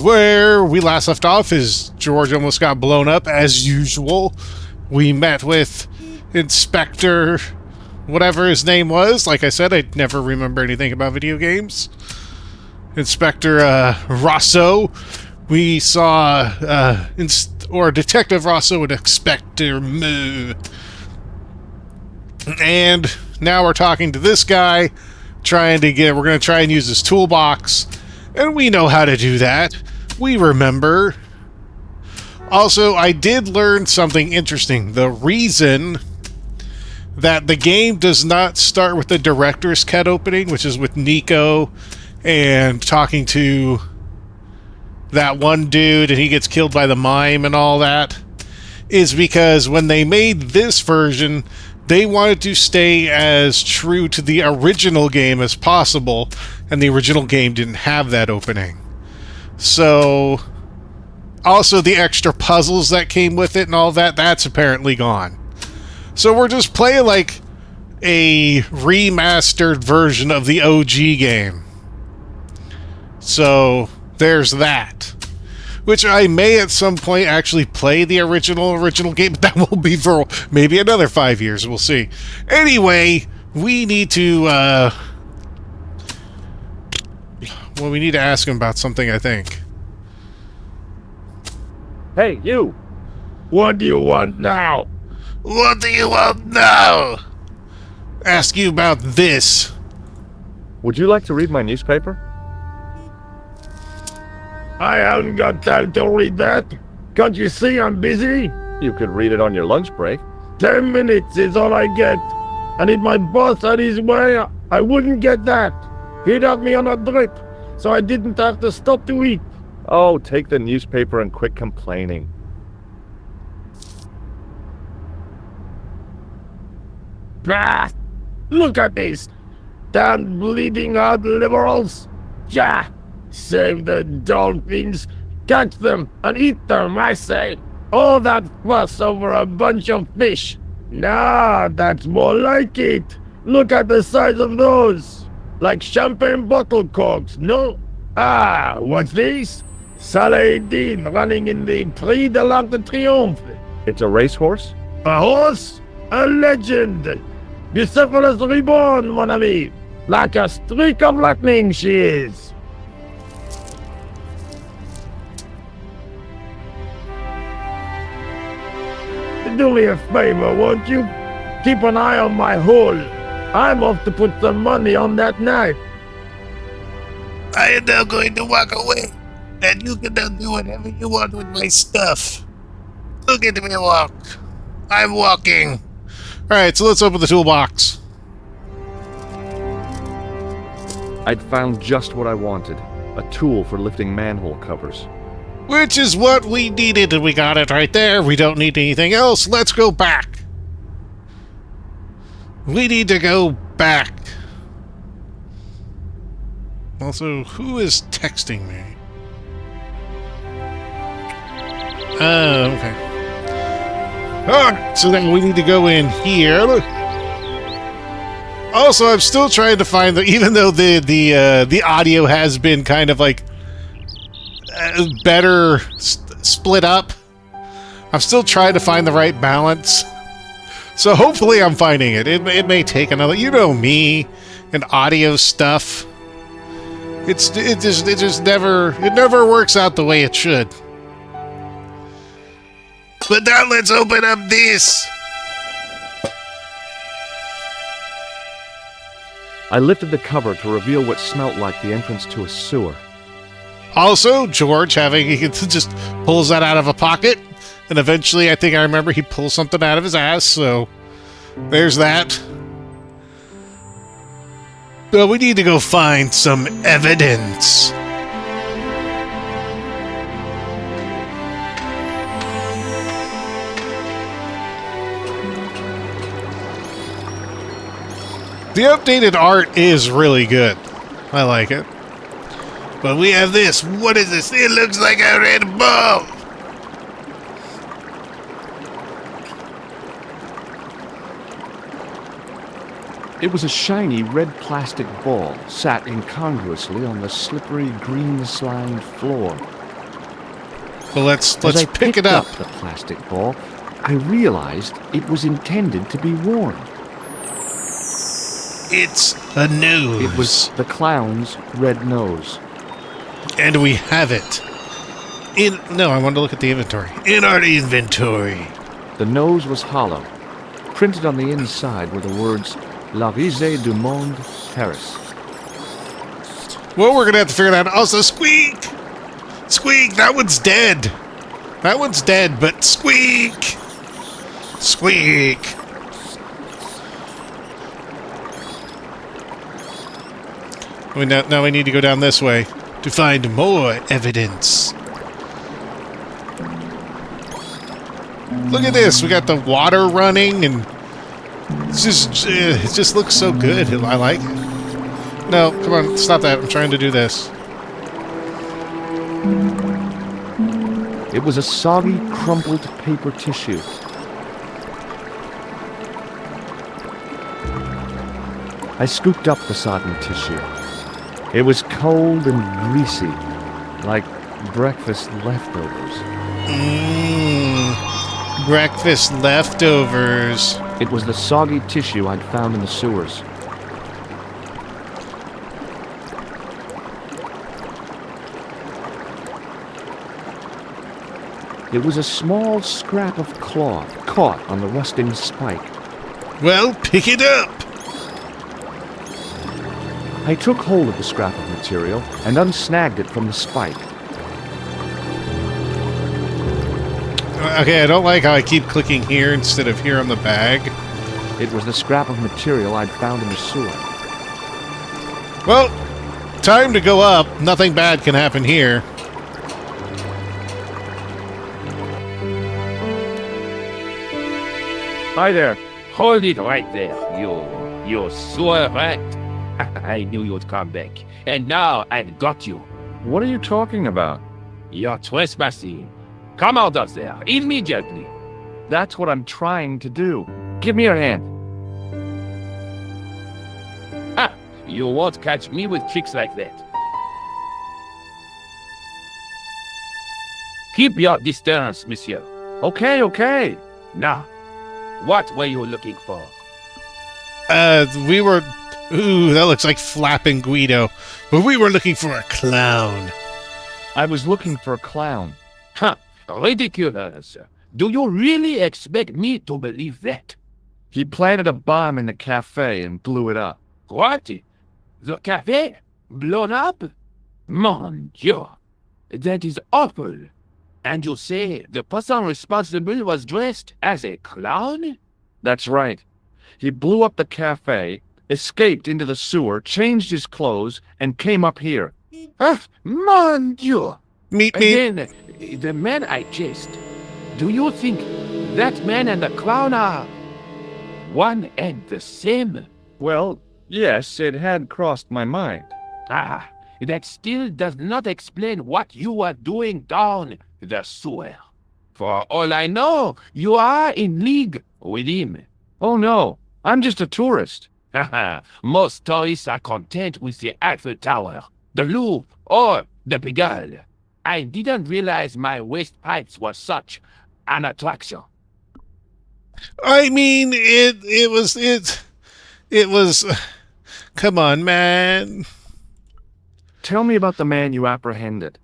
Where we last left off is George almost got blown up as usual. We met with Inspector, whatever his name was. Like I said, I never remember anything about video games. Inspector Rosso. We saw Detective Rosso and Inspector Moo. And now we're talking to this guy, we're going to try and use his toolbox. And we know how to do that. We remember. Also, I did learn something interesting. The reason that the game does not start with the director's cut opening, which is with Nico and talking to that one dude and he gets killed by the mime and all that, is because when they made this version, they wanted to stay as true to the original game as possible, and the original game didn't have that opening. So, also the extra puzzles that came with it and all that, that's apparently gone. So we're just playing like a remastered version of the OG game. So, there's that. Which I may at some point actually play the original game, but that will be for maybe another 5 years. We'll see. Anyway, we need to, we need to ask him about something, I think. Hey, you! What do you want now? What do you want now? Ask you about this. Would you like to read my newspaper? I haven't got time to read that. Can't you see I'm busy? You could read it on your lunch break. 10 minutes is all I get. And if my boss had his way, I wouldn't get that. He'd have me on a drip, so I didn't have to stop to eat. Oh, take the newspaper and quit complaining. Bah! Look at this! Damn bleeding out liberals! Yeah! Save the dolphins, catch them and eat them, I say! All that fuss over a bunch of fish! Nah, that's more like it! Look at the size of those! Like champagne bottle corks, no? Ah, what's this? Saladin running in the Prix de l'Arc de Triomphe. It's a racehorse? A horse? A legend! Bucephalus reborn, mon ami! Like a streak of lightning she is! Do me a favor, won't you? Keep an eye on my hole. I'm off to put some money on that knife. I am now going to walk away, and you can now do whatever you want with my stuff. Look at me walk. I'm walking. Alright, so let's open the toolbox. I'd found just what I wanted. A tool for lifting manhole covers. Which is what we needed, and we got it right there. We don't need anything else. Let's go back. We need to go back. Also, who is texting me? Okay. Alright, so then we need to go in here. Also, I'm still trying to find even though the audio has been kind of like better split up, I'm still trying to find the right balance. So hopefully I'm finding it. It may take another, you know me, and audio stuff. It just never works out the way it should. But now let's open up this. I lifted the cover to reveal what smelt like the entrance to a sewer. Also, George he just pulls that out of a pocket, and eventually I think I remember he pulls something out of his ass, so there's that. But we need to go find some evidence. The updated art is really good. I like it. But we have this. What is this? It looks like a red ball. It was a shiny red plastic ball, sat incongruously on the slippery green-slimed floor. Well, let's As I pick it picked up. the plastic ball, I realized it was intended to be worn. It's a nose. It was the clown's red nose. And we have it. No, I wanted to look at the inventory. In our inventory. The nose was hollow. Printed on the inside were the words, La Risée du Monde, Paris. Well, we're going to have to figure it out. Also, Squeak! Squeak, that one's dead. That one's dead, but Squeak! Squeak! Now we need to go down this way to find more evidence. Look at this. We got the water running, and it just looks so good. I like it. No, come on, stop that. I'm trying to do this. It was a soggy, crumpled paper tissue. I scooped up the sodden tissue. It was cold and greasy, like breakfast leftovers. Breakfast leftovers. It was the soggy tissue I'd found in the sewers. It was a small scrap of cloth caught on the rusting spike. Well, pick it up. I took hold of the scrap of material and unsnagged it from the spike. Okay, I don't like how I keep clicking here instead of here on the bag. It was the scrap of material I'd found in the sewer. Well, time to go up. Nothing bad can happen here. Hi there. Hold it right there, you sewer rat. I knew you'd come back. And now I've got you. What are you talking about? You're trespassing. Come out of there, immediately. That's what I'm trying to do. Give me your hand. Ha! You won't catch me with tricks like that. Keep your distance, monsieur. Okay, okay. Now, what were you looking for? We were... Ooh, that looks like Flapping Guido. But we were looking for a clown. I was looking for a clown. Huh, ridiculous. Do you really expect me to believe that? He planted a bomb in the cafe and blew it up. What? The cafe? Blown up? Mon Dieu, that is awful. And you say the person responsible was dressed as a clown? That's right. He blew up the cafe, escaped into the sewer, changed his clothes, and came up here. Mon Dieu! Meet me. And then, the man I chased, do you think that man and the clown are one and the same? Well, yes, it had crossed my mind. Ah, that still does not explain what you were doing down the sewer. For all I know, you are in league with him. Oh no, I'm just a tourist. Most tourists are content with the Eiffel Tower, the Louvre, or the Pigalle. I didn't realize my waste pipes were such an attraction. I mean, it was... Come on, man. Tell me about the man you apprehended.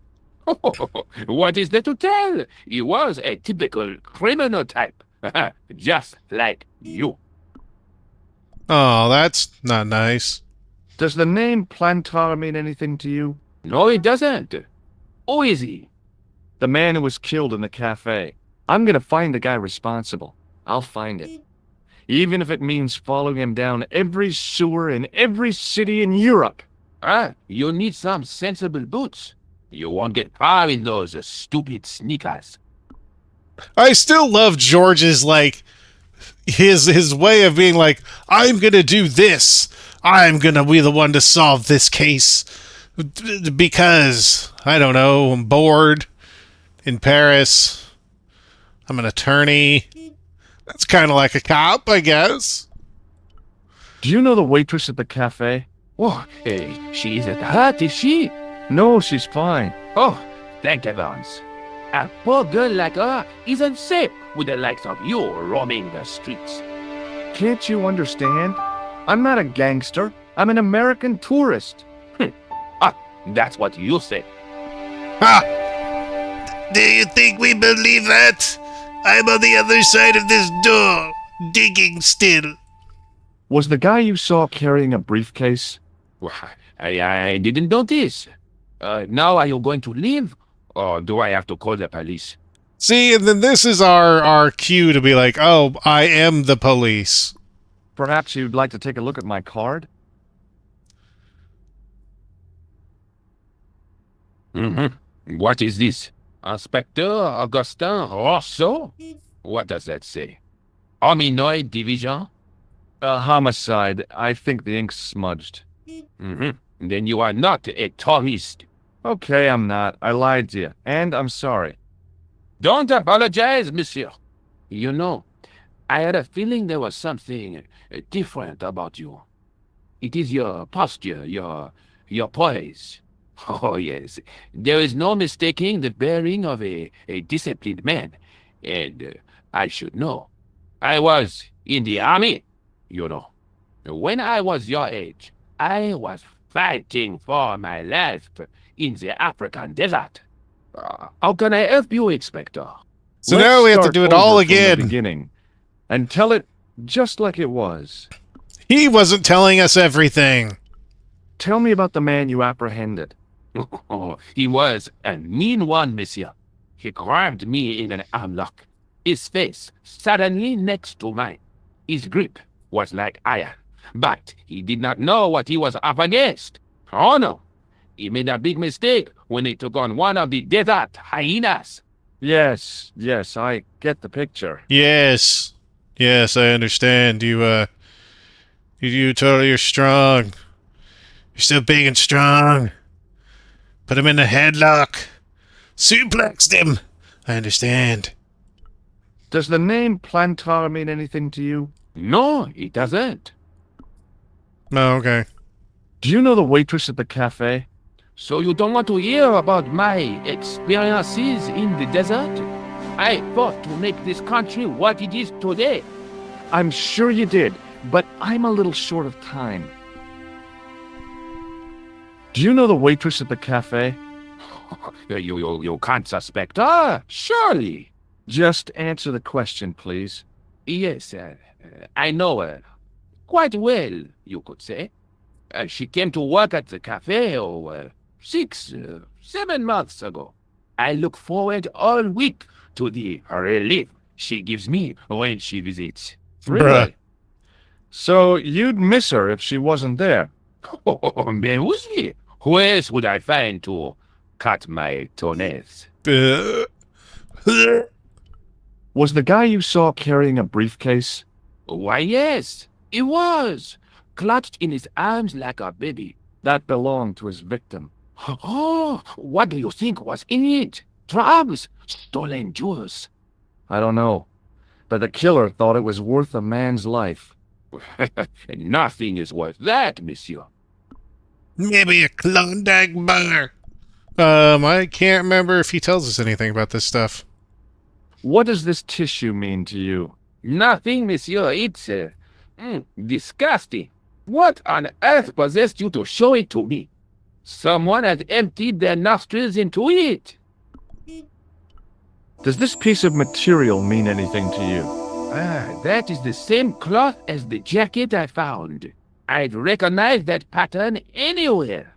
What is there to tell? He was a typical criminal type, just like you. Oh, that's not nice. Does the name Plantar mean anything to you? No, it doesn't. Who is he? The man who was killed in the cafe. I'm gonna find the guy responsible. I'll find it. Even if it means following him down every sewer in every city in Europe. You need some sensible boots. You won't get far in those stupid sneakers. I still love George's, like, his way of being like, I'm gonna do this. I'm gonna be the one to solve this case. Because, I don't know, I'm bored in Paris. I'm an attorney. That's kind of like a cop, I guess. Do you know the waitress at the cafe? Oh, hey, she isn't hurt, is she? No, she's fine. Oh, thank heavens. A poor girl like her isn't safe with the likes of you roaming the streets. Can't you understand? I'm not a gangster. I'm an American tourist. That's what you say. Ha! Do you think we believe that? I'm on the other side of this door, digging still. Was the guy you saw carrying a briefcase? Well, I didn't notice. Now are you going to leave? Or do I have to call the police? See, and then this is our cue to be like, oh, I am the police. Perhaps you'd like to take a look at my card? Mm-hmm. What is this? Inspector Augustin Rousseau? What does that say? Hominoid Division? A homicide. I think the ink's smudged. Mm-hmm. Then you are not a tourist. Okay, I'm not. I lied to you. And I'm sorry. Don't apologize, monsieur. You know, I had a feeling there was something different about you. It is your posture, your poise. Oh, yes. There is no mistaking the bearing of a disciplined man. And I should know. I was in the army, you know. When I was your age, I was fighting for my life in the African desert. How can I help you, Inspector? So Let's now we have to start do it over all from the again. beginning and tell it just like it was. He wasn't telling us everything. Tell me about the man you apprehended. Oh, he was a mean one, monsieur. He grabbed me in an armlock. His face suddenly next to mine. His grip was like iron, but he did not know what he was up against. Oh no, he made a big mistake when he took on one of the desert hyenas. Yes, I get the picture. Yes, I understand. You're strong. You're still big and strong. Put him in a headlock. Suplexed him. I understand. Does the name Plantar mean anything to you? No, it doesn't. Oh, okay. Do you know the waitress at the cafe? So you don't want to hear about my experiences in the desert? I fought to make this country what it is today. I'm sure you did, but I'm a little short of time. Do you know the waitress at the cafe? You can't suspect her, surely. Just answer the question, please. Yes, I know her. Quite well, you could say. She came to work at the cafe 6, 7 months ago. I look forward all week to the relief she gives me when she visits. Bruh. So you'd miss her if she wasn't there? Oh, Bluesky. Who else would I find to cut my toenails? Was the guy you saw carrying a briefcase? Why, yes, he was. Clutched in his arms like a baby. That belonged to his victim. Oh, what do you think was in it? Drugs? Stolen jewels? I don't know. But the killer thought it was worth a man's life. Nothing is worth that, monsieur. Maybe a Klondike bar. I can't remember if he tells us anything about this stuff. What does this tissue mean to you? Nothing, monsieur. It's disgusting. What on earth possessed you to show it to me? Someone has emptied their nostrils into it. Does this piece of material mean anything to you? That is the same cloth as the jacket I found. I'd recognize that pattern anywhere.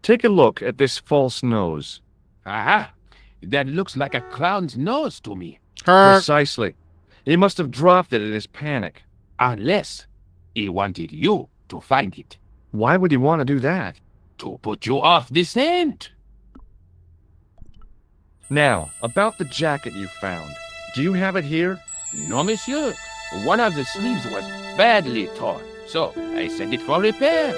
Take a look at this false nose. Aha! That looks like a clown's nose to me. Precisely. He must have dropped it in his panic. Unless he wanted you to find it. Why would he want to do that? To put you off the scent. Now, about the jacket you found. Do you have it here? No, monsieur. One of the sleeves was badly torn, so I sent it for repair.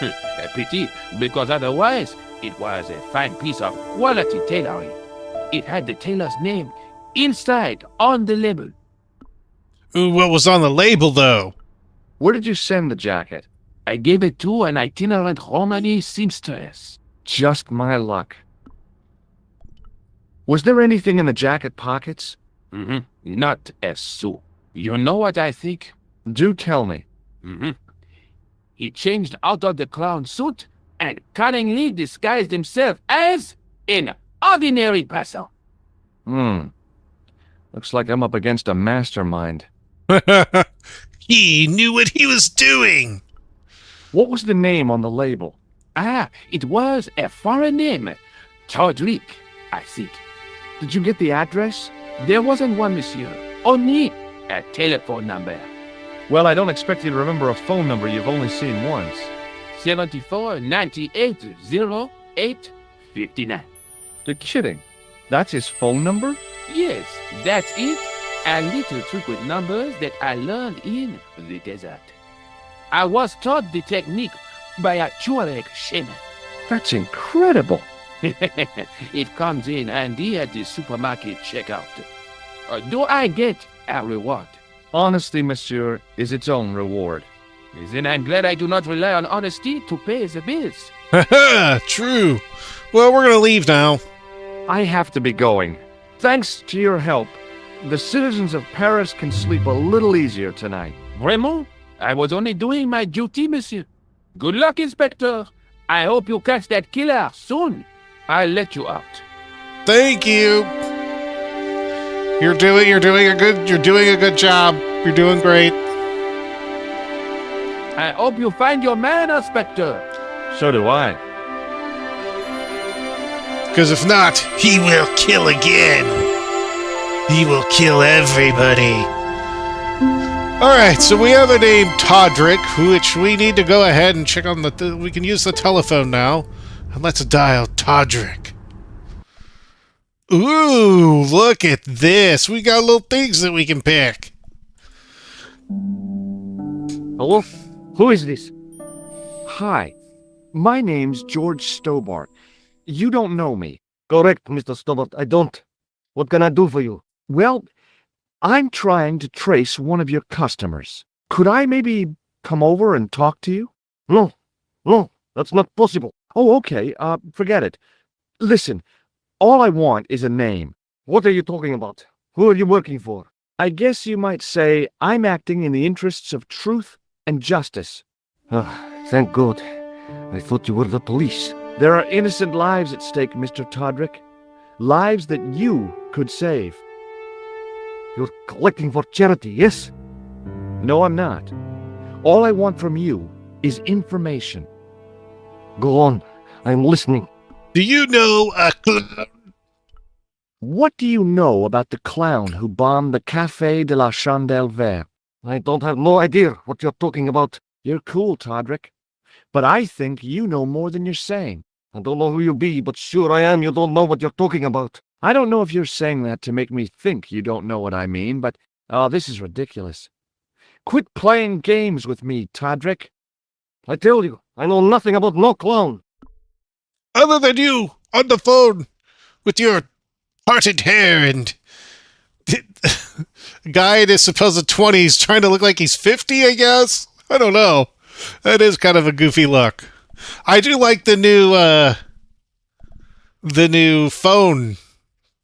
A pity, because otherwise it was a fine piece of quality tailoring. It had the tailor's name inside on the label. Ooh, what was on the label, though? Where did you send the jacket? I gave it to an itinerant Romani seamstress. Just my luck. Was there anything in the jacket pockets? Not a sou. You know what I think? Do tell me. He changed out of the clown suit and cunningly disguised himself as an ordinary person. Looks like I'm up against a mastermind. He knew what he was doing. What was the name on the label? It was a foreign name. Todrick, I think. Did you get the address? There wasn't one, monsieur. Only a telephone number. Well, I don't expect you to remember a phone number you've only seen once. 74 98 08 59. You're kidding. That's his phone number? Yes, that's it. A little trick with numbers that I learned in the desert. I was taught the technique by a Tuareg shaman. That's incredible. It comes in handy at the supermarket checkout. Do I get a reward? Honesty, monsieur, is its own reward. Then I'm glad I do not rely on honesty to pay the bills. Haha, true. Well, we're gonna leave now. I have to be going. Thanks to your help, the citizens of Paris can sleep a little easier tonight. Vraiment? I was only doing my duty, monsieur. Good luck, Inspector. I hope you catch that killer soon. I'll let you out. Thank you. You're doing a good job. You're doing great. I hope you find your man, Inspector. So do I. Because if not, he will kill again. He will kill everybody. Alright, so we have a name Todrick, which we need to go ahead and check on we can use the telephone now. And let's dial Todrick. Ooh, look at this. We got little things that we can pick. Hello? Who is this? Hi. My name's George Stobart. You don't know me. Correct, Mr. Stobart. I don't. What can I do for you? Well, I'm trying to trace one of your customers. Could I maybe come over and talk to you? No, that's not possible. Oh, okay. Forget it. Listen, all I want is a name. What are you talking about? Who are you working for? I guess you might say I'm acting in the interests of truth and justice. Thank God. I thought you were the police. There are innocent lives at stake, Mr. Todrick. Lives that you could save. You're collecting for charity, yes? No, I'm not. All I want from you is information. Go on. I'm listening. Do you know a clown? What do you know about the clown who bombed the Café de la Chandelle Verte? I don't have no idea what you're talking about. You're cool, Todrick. But I think you know more than you're saying. I don't know who you be, but sure I am you don't know what you're talking about. I don't know if you're saying that to make me think you don't know what I mean, but, this is ridiculous. Quit playing games with me, Todrick. I tell you, I know nothing about no clown. Other than you, on the phone, with your parted hair and... guy in his supposed 20s trying to look like he's 50, I guess? I don't know. That is kind of a goofy look. I do like the new phone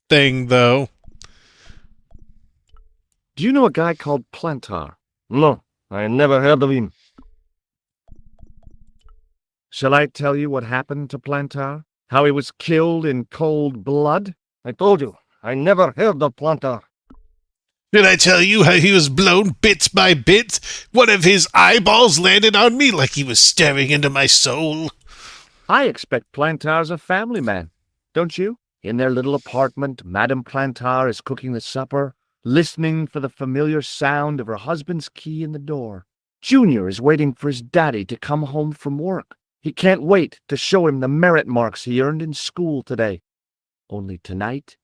thing, though. Do you know a guy called Plantar? No, I never heard of him. Shall I tell you what happened to Plantar? How he was killed in cold blood? I told you, I never heard of Plantar. Did I tell you how he was blown bits by bits? One of his eyeballs landed on me like he was staring into my soul. I expect Plantar's a family man, don't you? In their little apartment, Madame Plantar is cooking the supper, listening for the familiar sound of her husband's key in the door. Junior is waiting for his daddy to come home from work. He can't wait to show him the merit marks he earned in school today. Only tonight,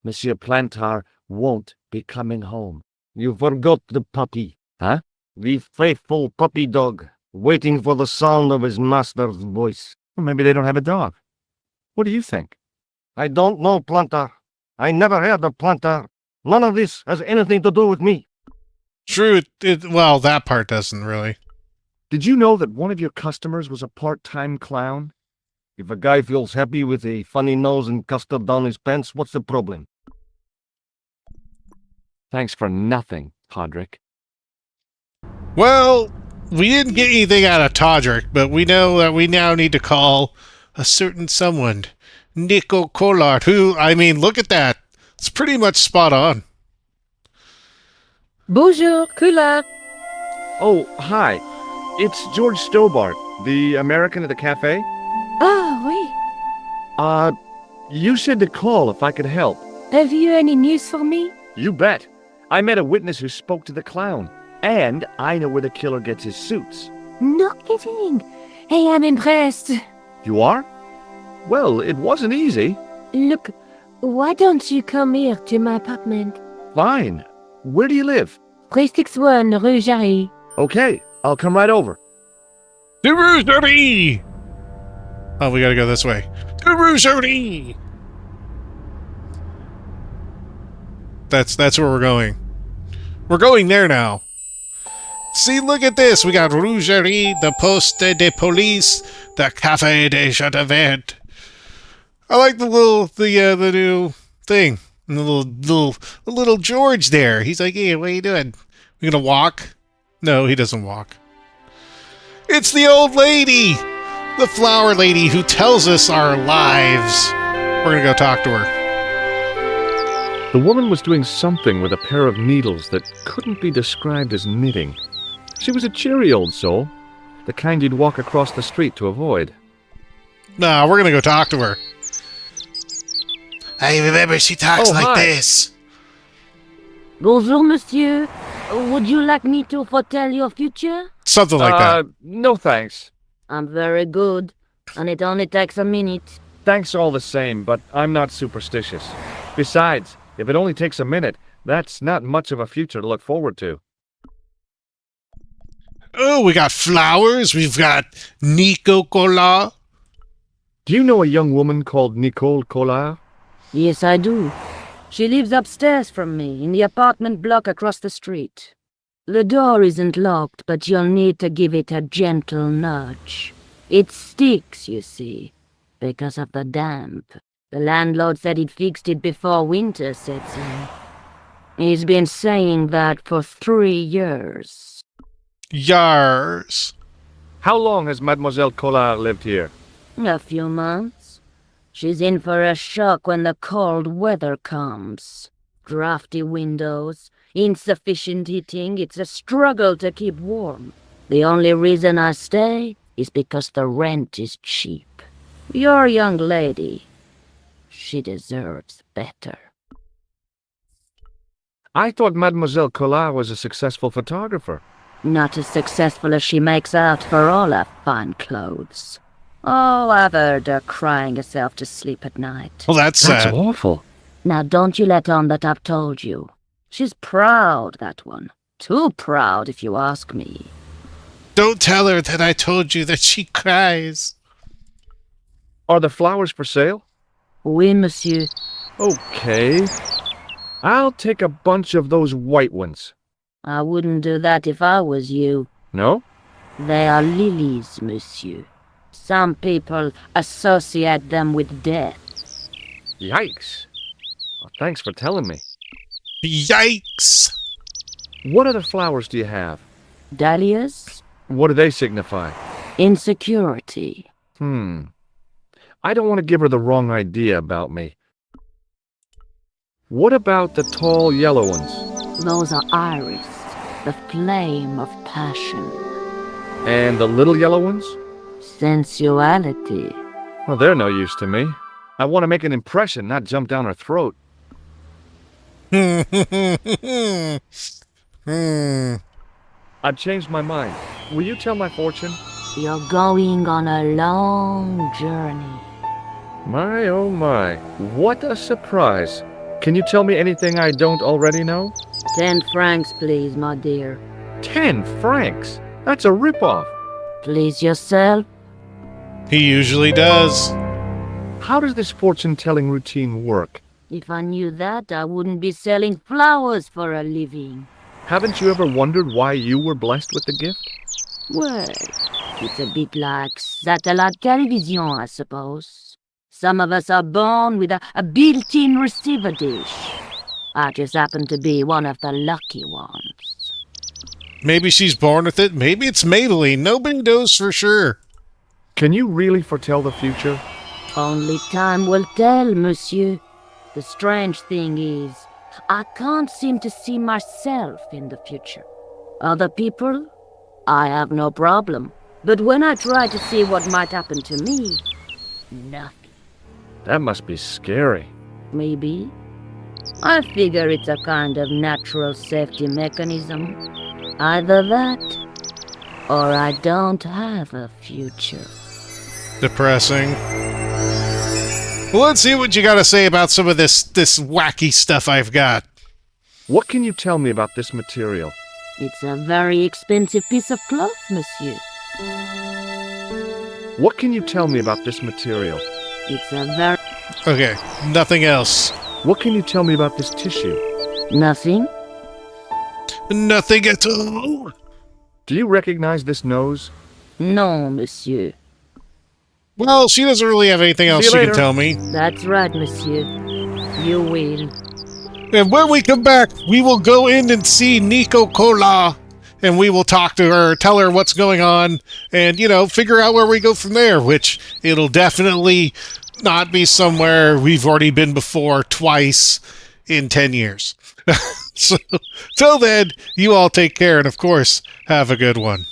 Monsieur Plantar won't be coming home. You forgot the puppy. Huh? The faithful puppy dog, waiting for the sound of his master's voice. Well, maybe they don't have a dog. What do you think? I don't know, Plantar. I never heard of Plantar. None of this has anything to do with me. True, well, that part doesn't really. Did you know that one of your customers was a part-time clown? If a guy feels happy with a funny nose and custard down his pants, what's the problem? Thanks for nothing, Podrick. Well, we didn't get anything out of Todrick, but we know that we now need to call a certain someone, Nico Collard, who, I mean, look at that. It's pretty much spot on. Bonjour, Collard. Oh, hi. It's George Stobart, the American at the cafe. Ah, oui. You said to call if I could help. Have you any news for me? You bet. I met a witness who spoke to the clown. And I know where the killer gets his suits. No kidding. Hey, I'm impressed. You are? Well, it wasn't easy. Look, why don't you come here to my apartment? Fine. Where do you live? 361 Rue Jarry. Okay, I'll come right over. To Rouge-Jarry! Oh, we gotta go this way. To Rouge-Jarry! That's where we're going. We're going there now. See, look at this. We got Rouge-Jarry, the Poste de Police, the Café de Chateauvet. I like the new thing. And the little George there. He's like, hey, what are you doing? We gonna walk? No, he doesn't walk. It's the old lady! The flower lady who tells us our lives. We're gonna go talk to her. The woman was doing something with a pair of needles that couldn't be described as knitting. She was a cheery old soul, the kind you'd walk across the street to avoid. Nah, we're gonna go talk to her. I remember she talks like hi. this. Bonjour, monsieur. Would you like me to foretell your future? Something like that. No thanks. I'm very good, and it only takes a minute. Thanks all the same, but I'm not superstitious. Besides, if it only takes a minute, that's not much of a future to look forward to. Oh, we got flowers. We've got Nico Collard. Do you know a young woman called Nicole Collard? Yes, I do. She lives upstairs from me, in the apartment block across the street. The door isn't locked, but you'll need to give it a gentle nudge. It sticks, you see, because of the damp. The landlord said he'd fixed it before winter sets in. He's been saying that for 3 years. Yars. How long has Mademoiselle Collard lived here? A few months. She's in for a shock when the cold weather comes. Drafty windows, insufficient heating, it's a struggle to keep warm. The only reason I stay is because the rent is cheap. Your young lady, she deserves better. I thought Mademoiselle Collard was a successful photographer. Not as successful as she makes out for all her fine clothes. Oh, I've heard her crying herself to sleep at night. Well, that's sad. That's awful. Now don't you let on that I've told you. She's proud, that one. Too proud, if you ask me. Don't tell her that I told you that she cries. Are the flowers for sale? Oui, monsieur. Okay. I'll take a bunch of those white ones. I wouldn't do that if I was you. No? They are lilies, monsieur. Some people associate them with death. Yikes. Well, thanks for telling me. Yikes. What other flowers do you have? Dahlias? What do they signify? Insecurity. I don't want to give her the wrong idea about me. What about the tall yellow ones? Those are iris, the flame of passion. And the little yellow ones? Sensuality. Well, they're no use to me. I want to make an impression, not jump down her throat. I've changed my mind. Will you tell my fortune? You're going on a long journey. My, oh my. What a surprise. Can you tell me anything I don't already know? 10 francs, please, my dear. 10 francs? That's a ripoff. Please yourself. He usually does. How does this fortune-telling routine work? If I knew that, I wouldn't be selling flowers for a living. Haven't you ever wondered why you were blessed with the gift? Well, It's a bit like satellite television, I suppose. Some of us are born with a built-in receiver dish. I just happen to be one of the lucky ones. Maybe she's born with it. Maybe it's Maybelline. Nobody knows for sure. Can you really foretell the future? Only time will tell, monsieur. The strange thing is, I can't seem to see myself in the future. Other people, I have no problem. But when I try to see what might happen to me, nothing. That must be scary. Maybe. I figure it's a kind of natural safety mechanism. Either that, or I don't have a future. Depressing. Well, let's see what you got to say about some of this wacky stuff I've got. What can you tell me about this material? It's a very expensive piece of cloth, monsieur. What can you tell me about this material? It's a very... Okay, nothing else. What can you tell me about this tissue? Nothing? Nothing at all. Do you recognize this nose? No, monsieur. Well, she doesn't really have anything else See you she can later. tell me. That's right, monsieur. You will. And when we come back, we will go in and see Nico Cola, and we will talk to her, tell her what's going on, and, figure out where we go from there, which it'll definitely not be somewhere we've already been before twice in 10 years. So, till then, you all take care, and of course, have a good one.